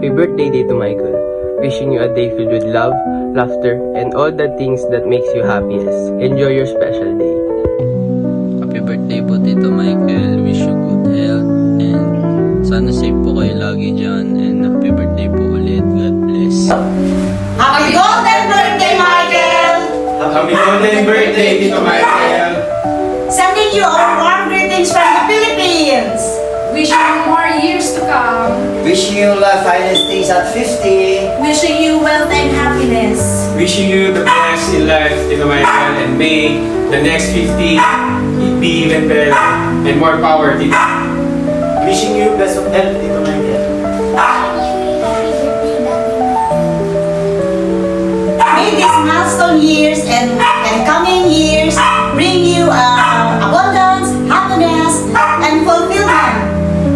Happy birthday day to Michael. Wishing you a day filled with love, laughter, and all the things that makes you happiest. Enjoy your special day. Happy birthday po Tito Michael. Wish you good health and sana safe po kayo lagi dyan. And happy birthday po ulit. God bless. Happy golden birthday, Michael! Happy golden birthday, Tito Michael! Sending you our warm greetings from the Philippines! Wish you more years to come. Wishing you life finest days at 50. Wishing you wealth and happiness. Wishing you the best in life, Tito Michael, and may the next 50 be even better and more power, Tito. Wishing you best of health, Tito Michael. May these milestone years and coming years bring you abundance, happiness, and fulfillment.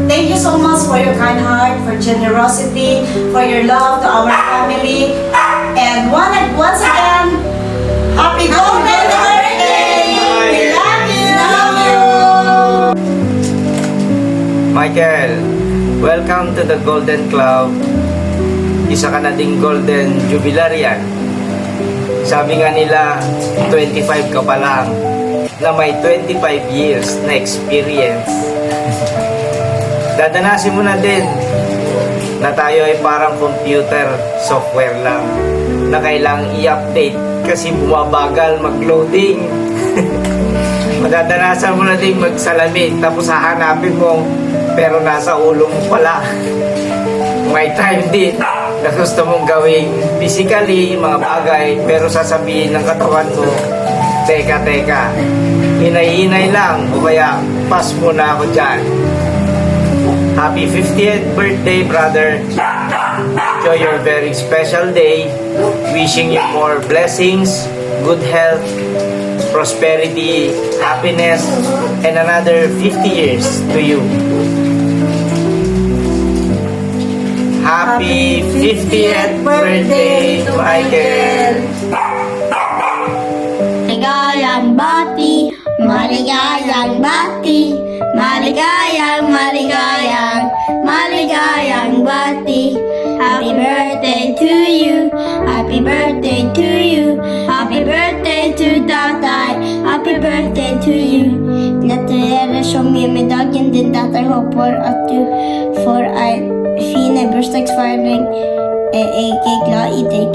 Thank you so much for your kind heart, for generosity, for your love to our family. And once again, happy golden birthday! We love you! Michael, welcome to the Golden Club. Isa ka na ding Golden Jubilarian. Sabi nga nila, 25 ka pa lang na may 25 years na experience. Dadanasin mo na din na tayo ay parang computer software lang na kailangang i-update kasi bumabagal mag-loading. Madadanasan mo na din magsalamin tapos hahanapin mo pero nasa ulo mo pala. May time din na gusto mong gawing physically mga bagay pero sasabihin ng katawan mo, teka, hinay-hinay lang o kaya pass muna ako dyan. Happy 50th birthday, brother. Enjoy your very special day. Wishing you more blessings, good health, prosperity, happiness, and another 50 years to you. Happy 50th birthday, Michael. Maligayang bati, maligayang bati, maligayang bati. Happy birthday to you, happy birthday to you, happy birthday to Tatay, happy birthday to you. Gratulerer så mye med dagen din, Tatay. Håper at du får en fin bursdagsfeiring. Jeg er glad i deg.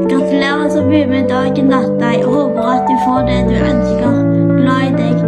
Gratulerer så mye med dagen, Tatay, og håper at du får det du ønsker. Glad i deg.